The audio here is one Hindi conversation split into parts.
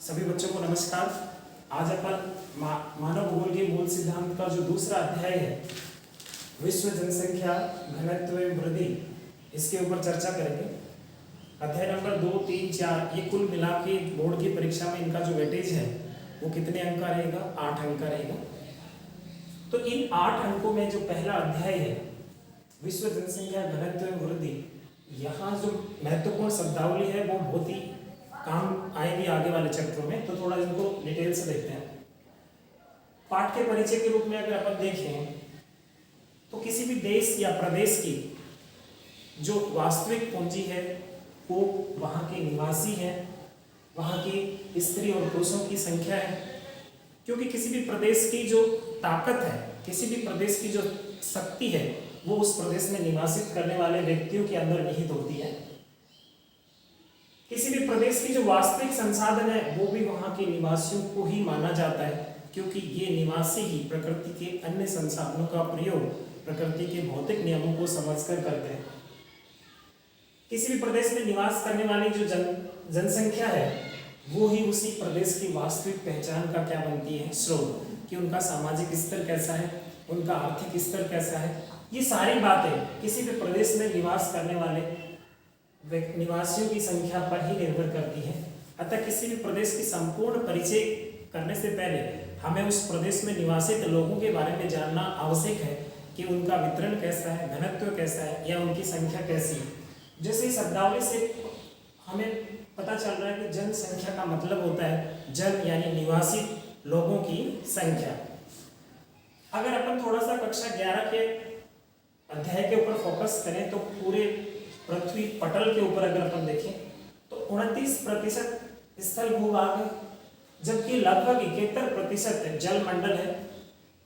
सभी बच्चों को नमस्कार। आज अपन मानव भूगोल के मूल सिद्धांत का जो दूसरा अध्याय है, विश्व जनसंख्या घनत्व एवं वृद्धि, इसके ऊपर चर्चा करेंगे। अध्याय नंबर 2, 3, 4 ये कुल मिला के बोर्ड की परीक्षा में इनका जो वेटेज है वो कितने अंक का रहेगा? 8 अंक का रहेगा। तो इन 8 अंकों में जो पहला अध्याय है विश्व जनसंख्या घनत्व एवं वृद्धि, यहाँ जो महत्वपूर्ण शब्दावली है वो बहुत ही काम आएगी आगे वाले चैप्टरों में। तो थोड़ा इनको डिटेल से देखते हैं। पाठ के परिचय के रूप में अगर अपन देखें तो किसी भी देश या प्रदेश की जो वास्तविक पूंजी है वो वहाँ के निवासी हैं, वहाँ की स्त्री और पुरुषों की संख्या है। क्योंकि किसी भी प्रदेश की जो ताकत है, किसी भी प्रदेश की जो शक्ति है वो उस प्रदेश में निवासित करने वाले व्यक्तियों के अंदर निहित होती है। किसी भी प्रदेश की जो वास्तविक संसाधन है वो भी वहाँ के निवासियों को ही माना जाता है, क्योंकि ये निवासी ही प्रकृति के अन्य संसाधनों का प्रयोग प्रकृति के भौतिक नियमों को समझकर करते हैं। किसी भी प्रदेश में निवास करने वाली जो जनसंख्या है वो ही उसी प्रदेश की वास्तविक पहचान का क्या बनती है? स्रोत, कि उनका सामाजिक स्तर कैसा है, उनका आर्थिक स्तर कैसा है। ये सारी बातें किसी भी प्रदेश में निवास करने वाले निवासियों की संख्या पर ही निर्भर करती है। अतः किसी भी प्रदेश की संपूर्ण परिचय करने से पहले हमें उस प्रदेश में निवासित लोगों के बारे में जानना आवश्यक है कि उनका वितरण कैसा है, घनत्व कैसा है या उनकी संख्या कैसी है। जैसे शब्दावली से हमें पता चल रहा है कि जनसंख्या का मतलब होता है जन यानी निवासी लोगों की संख्या। अगर अपन थोड़ा सा कक्षा 11 के अध्याय के ऊपर फोकस करें तो पूरे पृथ्वी पटल के ऊपर अगर अपन देखें तो 29% स्थल भूभाग है, जबकि लगभग 71% जल मंडल है।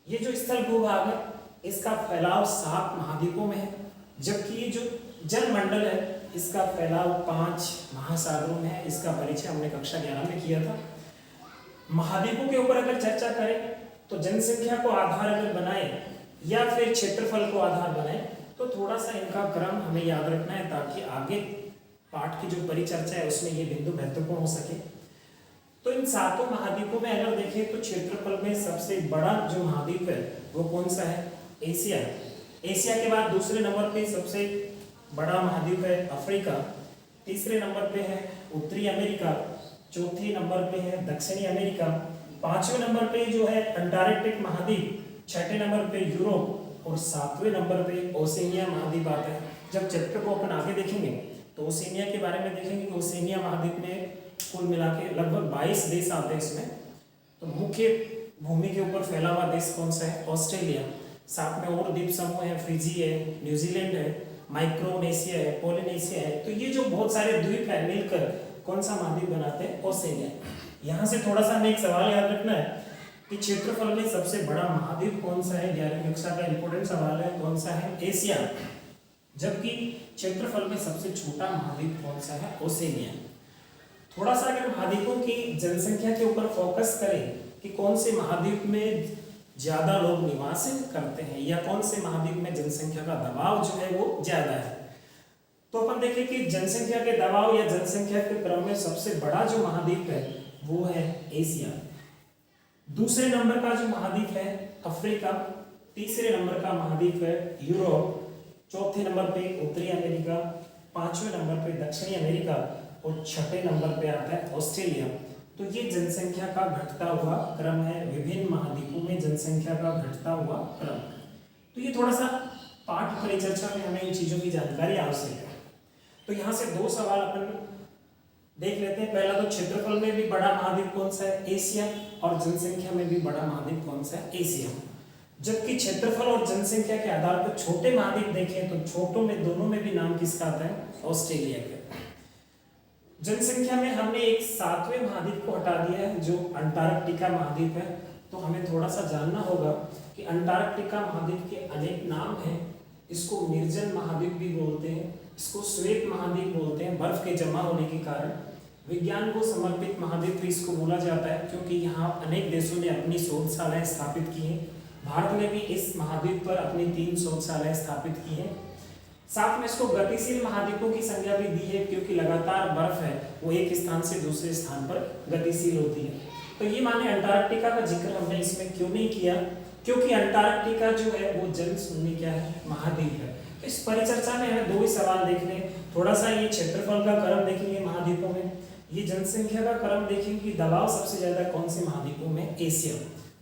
ये जो स्थल भूभाग है इसका फैलाव 7 महाद्वीपों में है, जबकि ये जो जल मंडल है इसका फैलाव 5 महासागरों में है। इसका परिचय हमने कक्षा 11 में किया था। महाद्वीपों के ऊपर अगर चर्चा करें तो जनसंख्या को आधार अगर बनाए या फिर क्षेत्रफल को आधार बनाए तो थोड़ा सा इनका क्रम हमें याद रखना है, ताकि आगे पाठ की जो परिचर्चा है उसमें ये बिंदु महत्वपूर्ण हो सके। तो इन 7 महाद्वीपों में अगर देखें तो क्षेत्रफल में सबसे बड़ा जो महाद्वीप है वो कौन सा है? एशिया। एशिया के बाद दूसरे नंबर पे सबसे बड़ा महाद्वीप है अफ्रीका, तीसरे नंबर पे है उत्तरी अमेरिका, चौथे नंबर पे है दक्षिणी अमेरिका, 5वें नंबर पे जो है अंटार्कटिक महाद्वीप, 6ठे नंबर पे यूरोप और 7वें नंबर पे ओशिनिया महाद्वीप आता है। जब चैप्टर को अपन आगे देखेंगे तो ओशिनिया के बारे में देखेंगे कि ओशिनिया महाद्वीप में कुल मिला के लगभग 22 देश आते हैं इसमें। तो मुख्य भूमि के ऊपर फैला हुआ देश कौन सा है? ऑस्ट्रेलिया। साथ में और द्वीप समूह है, फिजी है, न्यूजीलैंड है, माइक्रोनेशिया है, पोलिनेशिया है। तो ये जो बहुत सारे द्वीप है मिलकर कौन सा महाद्वीप बनाते हैं? ओशिनिया। यहाँ से थोड़ा सा हमें एक सवाल याद रखना है कि क्षेत्रफल में सबसे बड़ा महाद्वीप कौन सा है? 11वीं कक्षा का इंपॉर्टेंट सवाल है। कौन सा है? एशिया। जबकि क्षेत्रफल में सबसे छोटा महाद्वीप कौन सा है? ओशिनिया। थोड़ा सा अगर महाद्वीपों की जनसंख्या के ऊपर फोकस करें कि कौन से महाद्वीप में ज्यादा लोग निवास करते हैं या कौन से महाद्वीप में जनसंख्या का दबाव जो है वो ज्यादा है, तो अपन देखें कि जनसंख्या के दबाव या जनसंख्या के क्रम में सबसे बड़ा जो महाद्वीप है वो है एशिया। दूसरे नंबर का जो महाद्वीप है अफ्रीका, तीसरे नंबर का महाद्वीप है यूरोप, चौथे नंबर पे उत्तरी अमेरिका, 5वें नंबर पे दक्षिणी अमेरिका और 6ठे नंबर पे आता है ऑस्ट्रेलिया। तो ये जनसंख्या का घटता हुआ क्रम है, विभिन्न महाद्वीपों में जनसंख्या का घटता हुआ क्रम। तो ये थोड़ा सा पाठ परिचर्चा में हमें इन चीजों की जानकारी आवश्यक है। तो यहाँ से 2 सवाल अपन देख लेते हैं। पहला तो क्षेत्रफल में भी बड़ा महाद्वीप कौन सा है? एशिया। और जनसंख्या में भी बड़ा महाद्वीप कौन सा है? एशिया। जबकि क्षेत्रफल और जनसंख्या के आधार पर छोटे महाद्वीप देखें तो छोटों में दोनों में भी नाम किसका आता है? ऑस्ट्रेलिया का। जनसंख्या में हमने एक 7वें महाद्वीप को हटा दिया है जो अंटार्कटिका महाद्वीप है। तो हमें थोड़ा सा जानना होगा कि अंटार्कटिका महाद्वीप के अनेक नाम हैं। इसको निर्जन महाद्वीप भी बोलते हैं, इसको श्वेत महाद्वीप बोलते हैं बर्फ के जमा होने के कारण। विज्ञान को समर्पित महाद्वीप भी इसको बोला जाता है क्योंकि यहाँ अनेक देशों ने अपनी शोधशालाएं स्थापित की हैं। भारत ने भी इस महाद्वीप पर अपनी 3 शोधशालाएं स्थापित की हैं। साथ में इसको गतिशील महाद्वीपों की संज्ञा भी दी है, क्योंकि लगातार बर्फ है वो एक स्थान से दूसरे स्थान पर गतिशील होती है। तो ये माने अंटार्कटिका का जिक्र हमने इसमें क्यों नहीं किया, क्योंकि अंटार्कटिका जो है वो जलशून्य क्या है, महाद्वीप है। तो इस परिचर्चा में हमें दो ही सवाल देखने, थोड़ा सा ये क्षेत्रफल का क्रम देखेंगे महाद्वीपों में, ये जनसंख्या का क्रम देखेंगे कि दबाव सबसे ज्यादा कौन से महाद्वीपों में, एशिया।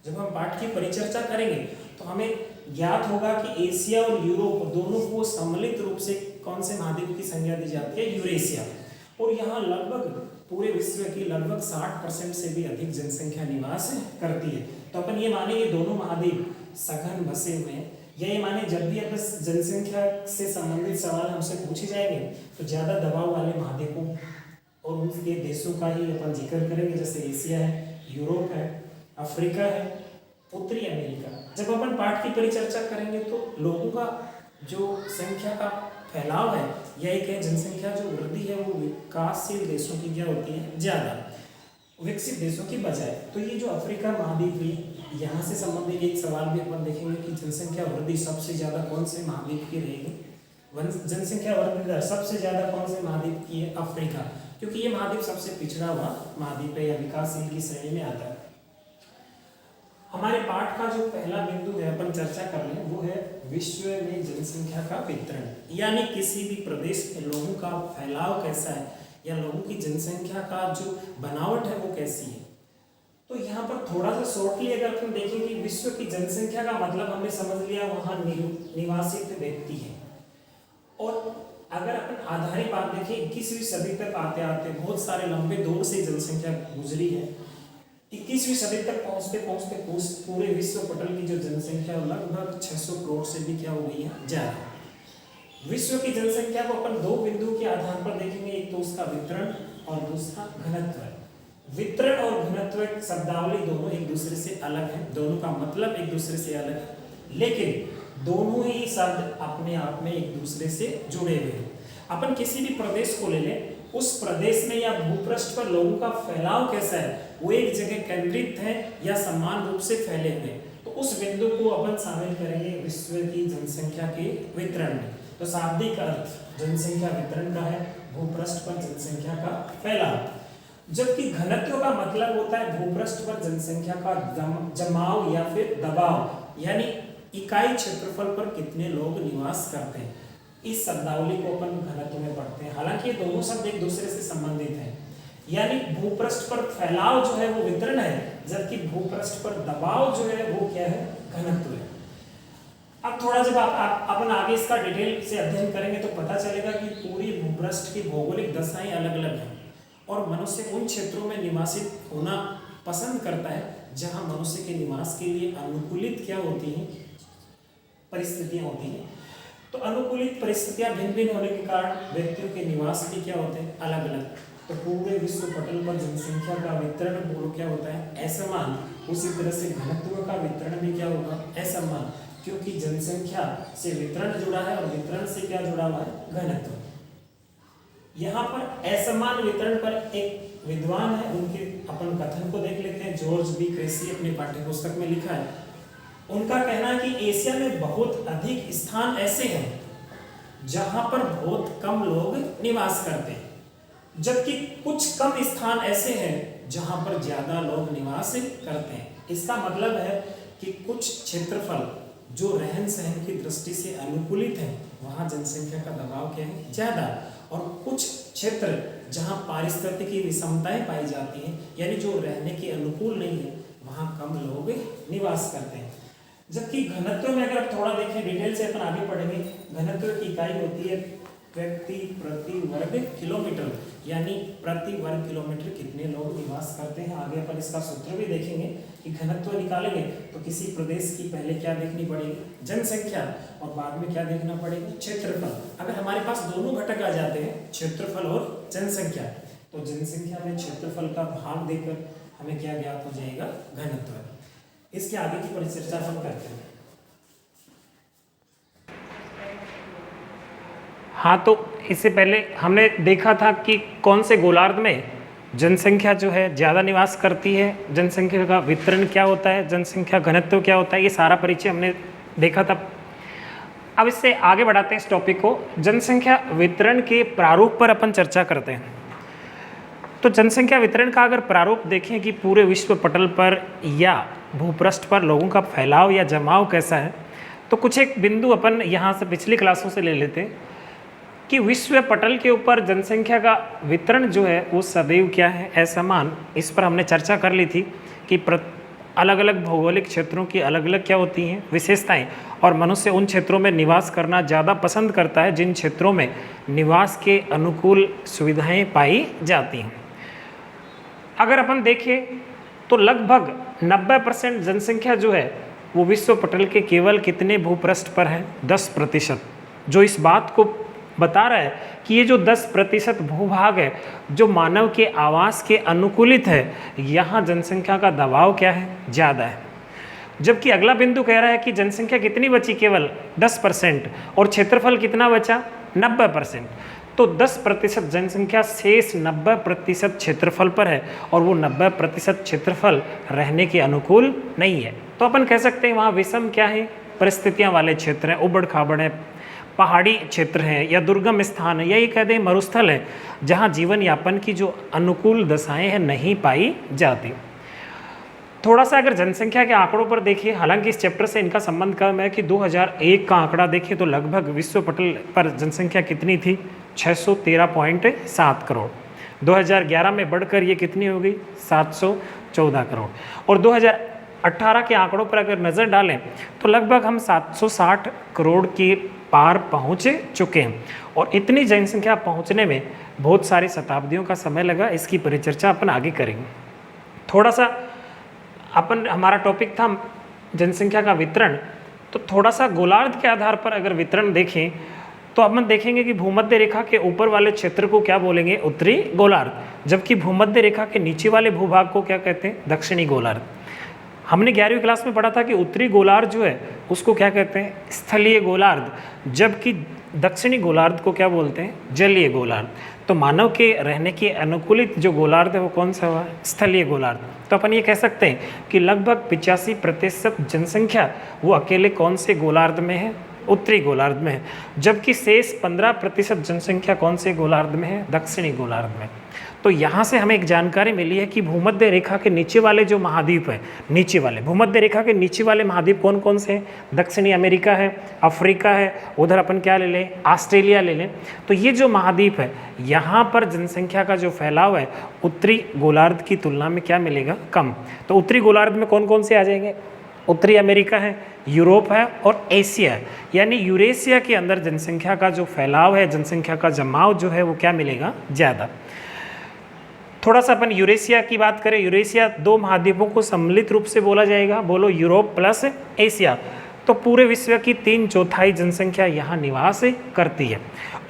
जब हम पाठ की परिचर्चा करेंगे तो हमें ज्ञात होगा कि एशिया और यूरोप दोनों को सम्मिलित रूप से कौन से महाद्वीप की संज्ञा दी जाती है, यूरेशिया। और यहाँ लगभग पूरे विश्व की लगभग 60% से भी अधिक जनसंख्या निवास करती है। तो अपन ये माने ये दोनों महाद्वीप सघन बसे हुए हैं, या ये माने जब भी अब जनसंख्या से संबंधित सवाल हमसे पूछे जाएंगे तो ज्यादा दबाव वाले महाद्वीपों और उनके देशों का ही अपन जिक्र करेंगे, जैसे एशिया है, यूरोप है, अफ्रीका है, उत्तरी अमेरिका। जब अपन पाठ की परिचर्चा करेंगे तो लोगों का जो संख्या का फैलाव है या एक है जनसंख्या जो वृद्धि है वो विकासशील देशों की क्या होती है, ज्यादा विकसित देशों की बजाय। तो ये जो अफ्रीका महाद्वीप हुई, यहाँ से संबंधित एक सवाल भी अपन देखेंगे कि जनसंख्या वृद्धि सबसे ज्यादा कौन से महाद्वीप की रहेगी, जनसंख्या वृद्धि दर सबसे ज्यादा कौन से महाद्वीप की है, अफ्रीका, क्योंकि ये महाद्वीप सबसे पिछड़ा हुआ महाद्वीप है या विकासशील की श्रेणी में आता है। हमारे पाठ का जो पहला बिंदु है अपन चर्चा कर रहे हैं वो है विश्व में जनसंख्या का वितरण, यानी किसी भी प्रदेश में लोगों का फैलाव कैसा है या लोगों की जनसंख्या का जो बनावट है वो कैसी है। तो यहाँ पर थोड़ा सा शॉर्टली अगर अपन देखें कि विश्व की जनसंख्या का मतलब हमने समझ लिया वहाँ निवासित व्यक्ति है। और अगर अपन आधारित बात देखें 21वीं सदी तक आते आते बहुत सारे लंबे दौर से जनसंख्या गुजरी है। 21वीं सदी तक पहुंचते पहुंचते पूरे विश्व पटल की जो जनसंख्या लगभग 600 करोड़ से भी क्या हो गई है, ज्यादा। विश्व की जनसंख्या को अपन दो बिंदु के आधार पर देखेंगे, एक तो उसका वितरण और दूसरा घनत्व। वितरण और घनत्व शब्दावली दोनों एक दूसरे से अलग है, दोनों का मतलब एक दूसरे से अलग है, लेकिन दोनों ही शब्द अपने आप में एक दूसरे से जुड़े हुए हैं। अपन किसी भी प्रदेश को ले लें, उस प्रदेश में या भूपृष्ठ पर लोगों का फैलाव कैसा है, वो एक जगह केंद्रित है या समान रूप से फैले हुए, तो उस बिंदु को अपन शामिल करेंगे विश्व की जनसंख्या के वितरण में। तो शाब्दिक अर्थ जनसंख्या वितरण का है, भूपृष्ठ पर जनसंख्या का फैलाव। जबकि घनत्व का मतलब होता है भूपृष्ठ पर जनसंख्या का जमाव या फिर दबाव, यानी इकाई क्षेत्रफल पर कितने लोग निवास करते हैं। इस शब्दावली को अपन घनत्व में पढ़ते हैं। हालांकि ये दोनों शब्द एक दूसरे से संबंधित हैं, यानी भूपृष्ठ पर फैलाव जो है वो वितरण है, जबकि भूपृष्ठ पर दबाव जो है वो क्या है, घनत्व है। अब थोड़ा जब अपन आगे इसका डिटेल से अध्ययन करेंगे तो पता चलेगा कि पूरी भूपृष्ठ की भौगोलिक दशाएं अलग अलग हैं और मनुष्य उन क्षेत्रों में निवासित होना पसंद करता है जहां मनुष्य के निवास के लिए अनुकूलित क्या होती हैं, परिस्थितियां होती हैं। तो अनुकूलित परिस्थितियां भिन्न भिन्न होने के कारण व्यक्तियों के निवास भी क्या होते हैं, अलग अलग। तो पूरे विश्व पटल पर जनसंख्या का वितरण बोलो क्या होता है, असमान। उसी तरह से घनत्व का वितरण भी क्या होगा, असमान, क्योंकि जनसंख्या से वितरण जुड़ा है और वितरण से क्या जुड़ा हुआ है, घनत्व। यहाँ पर असमान वितरण पर एक विद्वान है, उनके अपन कथन को देख लेते हैं। जॉर्ज बी क्रेसी अपने पाठ्यपुस्तक में लिखा है, उनका कहना है कि एशिया में बहुत अधिक स्थान ऐसे हैं जहां पर बहुत कम लोग निवास करते हैं, जबकि कुछ कम स्थान ऐसे हैं जहां पर ज्यादा लोग निवास करते हैं। इसका मतलब है कि कुछ क्षेत्रफल जो रहन सहन की दृष्टि से अनुकूलित है वहां जनसंख्या का दबाव क्या है, ज्यादा, और कुछ क्षेत्र जहां पारिस्थितिकी विषमताएं पाई जाती हैं, यानी जो रहने के अनुकूल नहीं है, वहां कम लोग निवास करते हैं। जबकि घनत्व में अगर आप थोड़ा देखें, डिटेल से अपन आगे पढ़ेंगे, घनत्व की इकाई होती है व्यक्ति प्रति वर्ग किलोमीटर, यानी प्रति वर्ग किलोमीटर कितने लोग निवास करते हैं। आगे अपन इसका सूत्र भी देखेंगे कि घनत्व निकालेंगे तो किसी प्रदेश की पहले क्या देखनी पड़ेगी, जनसंख्या, और बाद में क्या देखना पड़ेगा, क्षेत्रफल। अगर हमारे पास दोनों घटक आ जाते हैं, क्षेत्रफल और जनसंख्या, तो जनसंख्या में क्षेत्रफल का भाग देकर हमें क्या ज्ञात हो जाएगा, घनत्व। इसके आगे की परिचर्चा हम करते हैं। हाँ, तो इससे पहले हमने देखा था कि कौन से गोलार्ध में जनसंख्या जो है ज़्यादा निवास करती है, जनसंख्या का वितरण क्या होता है, जनसंख्या घनत्व क्या होता है, ये सारा परिचय हमने देखा था। अब इससे आगे बढ़ाते हैं इस टॉपिक को, जनसंख्या वितरण के प्रारूप पर अपन चर्चा करते हैं। तो जनसंख्या वितरण का अगर प्रारूप देखें कि पूरे विश्व पटल पर या भूपृष्ठ पर लोगों का फैलाव या जमाव कैसा है, तो कुछ एक बिंदु अपन यहाँ से पिछली क्लासों से ले लेते हैं कि विश्व पटल के ऊपर जनसंख्या का वितरण जो है वो सदैव क्या है, असमान। इस पर हमने चर्चा कर ली थी कि अलग अलग भौगोलिक क्षेत्रों की अलग अलग क्या होती हैं विशेषताएं, और मनुष्य उन क्षेत्रों में निवास करना ज़्यादा पसंद करता है जिन क्षेत्रों में निवास के अनुकूल सुविधाएं पाई जाती हैं। अगर अपन देखें तो लगभग 90% जनसंख्या जो है वो विश्व पटल के केवल कितने भूपृष्ठ पर है, 10%, जो इस बात को बता रहा है कि ये जो 10% भूभाग है जो मानव के आवास के अनुकूलित है, यहाँ जनसंख्या का दबाव क्या है, ज़्यादा है। जबकि अगला बिंदु कह रहा है कि जनसंख्या कितनी बची, केवल 10%, और क्षेत्रफल कितना बचा, 90%। तो 10% जनसंख्या शेष 90% क्षेत्रफल पर है, और वो 90% क्षेत्रफल रहने के अनुकूल नहीं है। तो अपन कह सकते हैं वहाँ विषम क्या है, परिस्थितियाँ वाले क्षेत्र हैं, उबड़ खाबड़ है, पहाड़ी क्षेत्र हैं, या दुर्गम स्थान है, या ये कह दें मरुस्थल है, जहाँ जीवन यापन की जो अनुकूल दशाएं हैं नहीं पाई जाती। थोड़ा सा अगर जनसंख्या के आंकड़ों पर देखिए, हालांकि इस चैप्टर से इनका संबंध कम है, कि 2001 का आंकड़ा देखिए तो लगभग विश्व पटल पर जनसंख्या कितनी थी, 613.7 करोड़। 2011 में बढ़कर ये कितनी हो गई, 714 करोड़। और 2018 के आंकड़ों पर अगर नज़र डालें तो लगभग हम 760 करोड़ के पार पहुँच चुके हैं। और इतनी जनसंख्या पहुँचने में बहुत सारी शताब्दियों का समय लगा। इसकी परिचर्चा अपन आगे करेंगे। थोड़ा सा अपन, हमारा टॉपिक था जनसंख्या का वितरण, तो थोड़ा सा गोलार्ध के आधार पर अगर वितरण देखें तो अपन देखेंगे कि भूमध्य रेखा के ऊपर वाले क्षेत्र को क्या बोलेंगे, उत्तरी गोलार्ध, जबकि भूमध्य रेखा के नीचे वाले भूभाग को क्या कहते हैं, दक्षिणी गोलार्ध। हमने 11वीं क्लास में पढ़ा था कि उत्तरी गोलार्ध जो है उसको क्या कहते हैं, स्थलीय गोलार्ध, जबकि दक्षिणी गोलार्ध को क्या बोलते हैं, जलीय गोलार्ध। तो मानव के रहने के अनुकूलित जो गोलार्ध है वो कौन सा हुआ, स्थलीय गोलार्ध। तो अपन ये कह सकते हैं कि लगभग 85% जनसंख्या वो अकेले कौन से गोलार्ध में है, उत्तरी गोलार्ध में है, जबकि शेष 15% जनसंख्या कौन से गोलार्ध में है, दक्षिणी गोलार्ध में। तो यहाँ से हमें एक जानकारी मिली है कि भूमध्य रेखा के नीचे वाले जो महाद्वीप है, नीचे वाले भूमध्य रेखा के नीचे वाले महाद्वीप कौन कौन से हैं, दक्षिणी अमेरिका है, अफ्रीका है, उधर अपन क्या ले लें, ऑस्ट्रेलिया ले लें। तो ये जो महाद्वीप है यहाँ पर जनसंख्या का जो फैलाव है उत्तरी गोलार्ध की तुलना में क्या मिलेगा, कम। तो उत्तरी गोलार्ध में कौन कौन से आ जाएंगे, उत्तरी अमेरिका है, यूरोप है और एशिया है। यानी यूरेशिया के अंदर जनसंख्या का जो फैलाव है, जनसंख्या का जमाव जो है वो क्या मिलेगा, ज़्यादा। थोड़ा सा अपन यूरेशिया की बात करें, यूरेशिया 2 महाद्वीपों को सम्मिलित रूप से बोला जाएगा, बोलो यूरोप प्लस एशिया। तो पूरे विश्व की 3/4 जनसंख्या यहाँ निवास करती है।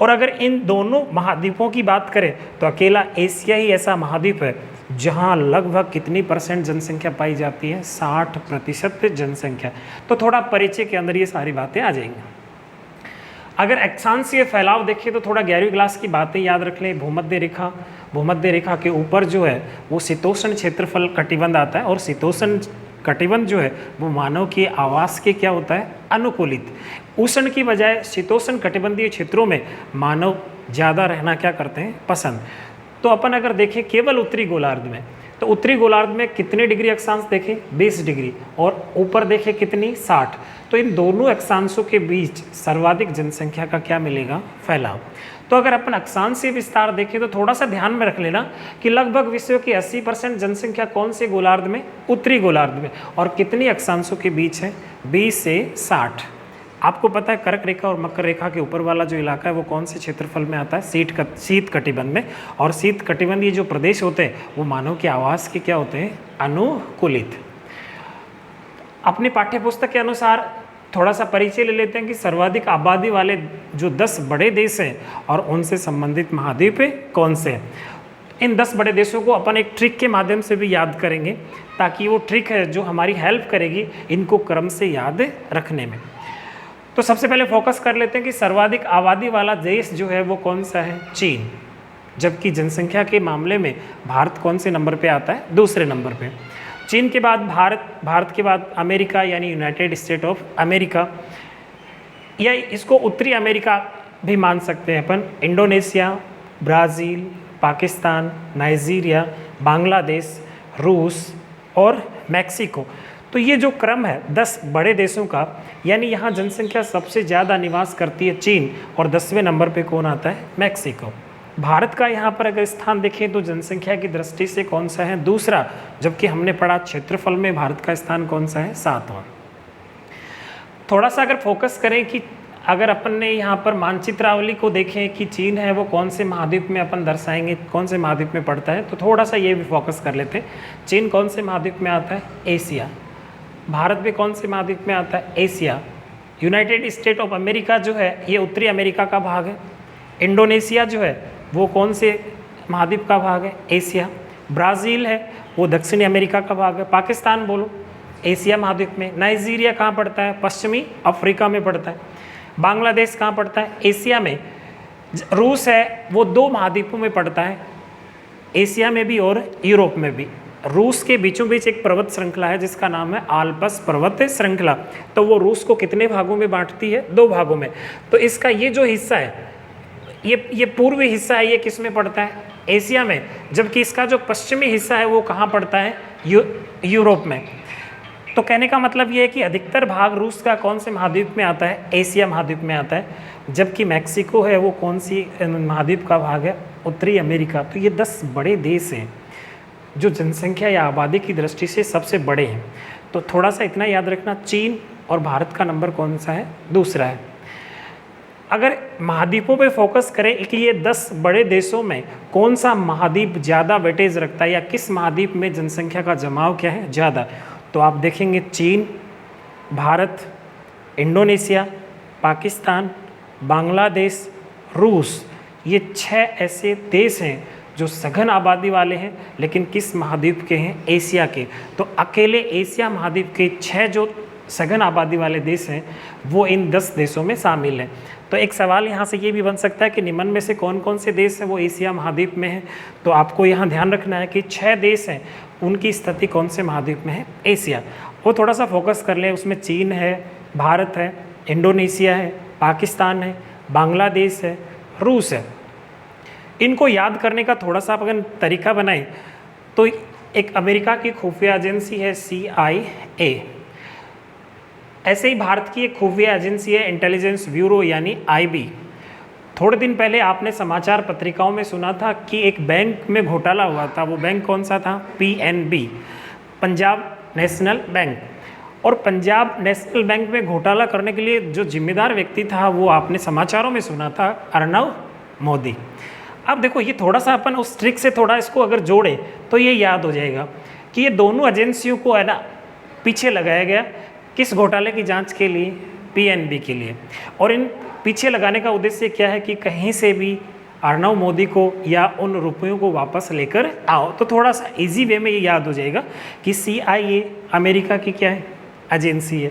और अगर इन दोनों महाद्वीपों की बात करें तो अकेला एशिया ही ऐसा महाद्वीप है जहाँ लगभग कितनी % जनसंख्या पाई जाती है, 60% जनसंख्या। तो थोड़ा परिचय के अंदर ये सारी बातें आ जाएंगी। अगर अक्षांशीय फैलाव देखें तो थोड़ा 11वीं क्लास की बातें याद रख लें। भूमध्य रेखा के ऊपर जो है वो शीतोष्ण क्षेत्रफल कटिबंध आता है, और शीतोष्ण कटिबंध जो है वो मानव के आवास के क्या होता है, अनुकूलित। उष्ण की बजाय शीतोष्ण कटिबंधीय क्षेत्रों में मानव ज़्यादा रहना क्या करते हैं, पसंद। तो अपन अगर देखें केवल उत्तरी गोलार्ध में, तो उत्तरी गोलार्ध में कितने डिग्री अक्षांश देखें, 20 डिग्री, और ऊपर देखें कितनी, 60। तो इन दोनों अक्षांशों के बीच सर्वाधिक जनसंख्या का क्या मिलेगा, फैलाव। तो अगर अपन अक्षांशीय विस्तार देखें तो थोड़ा सा ध्यान में रख लेना कि लगभग विश्व की 80% जनसंख्या कौन से गोलार्ध में, उत्तरी गोलार्ध में, और कितनी अक्षांशों के बीच है, 20 से 60। आपको पता है कर्क रेखा और मकर रेखा के ऊपर वाला जो इलाका है वो कौन से क्षेत्रफल में आता है, शीत कटिबंध में। और शीत कटिबंधीय जो प्रदेश होते हैं वो मानव के आवास के क्या होते हैं, अनुकूलित। अपनी पाठ्यपुस्तक के अनुसार थोड़ा सा परिचय ले लेते हैं कि सर्वाधिक आबादी वाले जो 10 बड़े देश हैं और उनसे संबंधित महाद्वीप कौन से हैं। इन 10 बड़े देशों को अपन एक ट्रिक के माध्यम से भी याद करेंगे, ताकि वो ट्रिक है जो हमारी हेल्प करेगी इनको क्रम से याद रखने में। तो सबसे पहले फोकस कर लेते हैं कि सर्वाधिक आबादी वाला देश जो है वो कौन सा है, चीन। जबकि जनसंख्या के मामले में भारत कौन से नंबर पे आता है, दूसरे नंबर पे। चीन के बाद भारत के बाद अमेरिका यानी यूनाइटेड स्टेट ऑफ अमेरिका, या इसको उत्तरी अमेरिका भी मान सकते हैं अपन। Indonesia, Brazil, Pakistan, Nigeria, Bangladesh, रूस और मैक्सिको। तो ये जो क्रम है 10 बड़े देशों का, यानी यहाँ जनसंख्या सबसे ज़्यादा निवास करती है चीन, और 10वें नंबर पे कौन आता है? मैक्सिको। भारत का यहाँ पर अगर स्थान देखें तो जनसंख्या की दृष्टि से कौन सा है? दूसरा, जबकि हमने पढ़ा क्षेत्रफल में भारत का स्थान कौन सा है? 7वां। थोड़ा सा अगर फोकस करें कि अगर अपन ने यहाँ पर मानचित्रावली को देखें कि चीन है वो कौन से महाद्वीप में अपन दर्शाएंगे, कौन से महाद्वीप में पड़ता है, तो थोड़ा सा ये भी फोकस कर लेते हैं। चीन कौन से महाद्वीप में आता है? एशिया। भारत भी कौन से महाद्वीप में आता है? Asia. United state of America जो है ये उत्तरी अमेरिका का भाग है। इंडोनेशिया जो है वो कौन से महाद्वीप का भाग है? एशिया। ब्राज़ील है वो दक्षिणी अमेरिका का भाग है। पाकिस्तान बोलो एशिया महाद्वीप में। नाइजीरिया कहाँ पड़ता है? पश्चिमी अफ्रीका में पड़ता है। बांग्लादेश कहाँ पड़ता है? एशिया में। रूस है वो 2 महाद्वीपों में पड़ता है, एशिया में भी और यूरोप में भी। रूस के बीचों बीच एक पर्वत श्रृंखला है जिसका नाम है आल्प्स पर्वत श्रृंखला। तो वो रूस को कितने भागों में बांटती है? 2 भागों में। तो इसका ये जो हिस्सा है, ये पूर्वी हिस्सा है, ये किस में पड़ता है? एशिया में। जबकि इसका जो पश्चिमी हिस्सा है वो कहाँ पड़ता है? यूरोप में। तो कहने का मतलब ये है कि अधिकतर भाग रूस का कौन से महाद्वीप में आता है? एशिया महाद्वीप में आता है। जबकि मैक्सिको है वो कौन सी महाद्वीप का भाग है? उत्तरी अमेरिका। तो ये 10 बड़े देश हैं जो जनसंख्या या आबादी की दृष्टि से सबसे बड़े हैं। तो थोड़ा सा इतना याद रखना, चीन और भारत का नंबर कौन सा है? दूसरा है। अगर महाद्वीपों पे फोकस करें कि ये 10 बड़े देशों में कौन सा महाद्वीप ज़्यादा वेटेज रखता है या किस महाद्वीप में जनसंख्या का जमाव क्या है ज़्यादा, तो आप देखेंगे चीन, भारत, इंडोनेशिया, पाकिस्तान, बांग्लादेश, रूस, ये 6 ऐसे देश हैं जो सघन आबादी वाले हैं, लेकिन किस महाद्वीप के हैं? एशिया के। तो अकेले एशिया महाद्वीप के 6 जो सघन आबादी वाले देश हैं वो इन 10 देशों में शामिल हैं। तो एक सवाल यहाँ से ये भी बन सकता है कि निम्न में से कौन कौन से देश हैं वो एशिया महाद्वीप में हैं। तो आपको यहाँ ध्यान रखना है कि 6 देश हैं, उनकी स्थिति कौन से महाद्वीप में है? एशिया। वो थोड़ा सा फोकस कर लें, उसमें चीन है, भारत है, इंडोनेशिया है, पाकिस्तान है, बांग्लादेश है, रूस है। इनको याद करने का थोड़ा सा अगर तरीका बनाएं तो एक अमेरिका की खुफिया एजेंसी है CIA, ऐसे ही भारत की एक खुफिया एजेंसी है इंटेलिजेंस ब्यूरो यानी IB। थोड़े दिन पहले आपने समाचार पत्रिकाओं में सुना था कि एक बैंक में घोटाला हुआ था। वो बैंक कौन सा था? PNB, Punjab national bank. और पंजाब नेशनल बैंक में घोटाला करने के लिए जो जिम्मेदार व्यक्ति था वो आपने समाचारों में सुना था अर्नब मोदी। अब देखो ये थोड़ा सा अपन उस ट्रिक से थोड़ा इसको अगर जोड़ें तो ये याद हो जाएगा कि ये दोनों एजेंसियों को है ना पीछे लगाया गया किस घोटाले की जांच के लिए? PNB के लिए। और इन पीछे लगाने का उद्देश्य क्या है कि कहीं से भी अर्नब मोदी को या उन रुपयों को वापस लेकर आओ। तो थोड़ा सा इजी वे में ये याद हो जाएगा कि CIA अमेरिका की क्या है? एजेंसी है।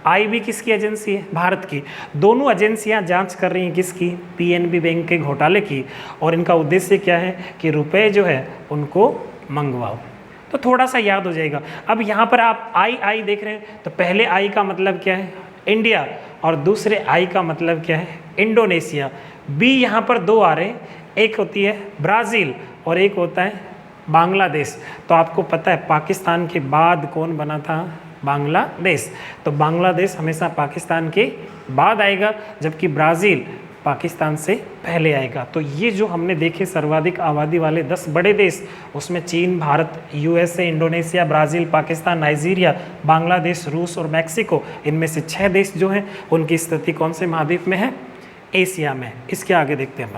IB किसकी एजेंसी है? भारत की। दोनों एजेंसियां जांच कर रही हैं किसकी? PNB बैंक के घोटाले की। और इनका उद्देश्य क्या है कि रुपए जो है उनको मंगवाओ। तो थोड़ा सा याद हो जाएगा। अब यहाँ पर आप I देख रहे हैं तो पहले I का मतलब क्या है? इंडिया, और दूसरे I का मतलब क्या है? इंडोनेशिया। B यहाँ पर 2 आ रहे हैं, एक होती है ब्राज़ील और एक होता है बांग्लादेश। तो आपको पता है पाकिस्तान के बाद कौन बना था? बांग्लादेश। तो बांग्लादेश हमेशा पाकिस्तान के बाद आएगा, जबकि ब्राज़ील पाकिस्तान से पहले आएगा। तो ये जो हमने देखे सर्वाधिक आबादी वाले 10 बड़े देश, उसमें चीन, Bharat, USA, Indonesia, Brazil, Pakistan, Nigeria, Bangladesh, रूस और मैक्सिको, इनमें से 6 देश जो हैं उनकी स्थिति कौन से महाद्वीप में है? एशिया में। इसके आगे देखते हैं।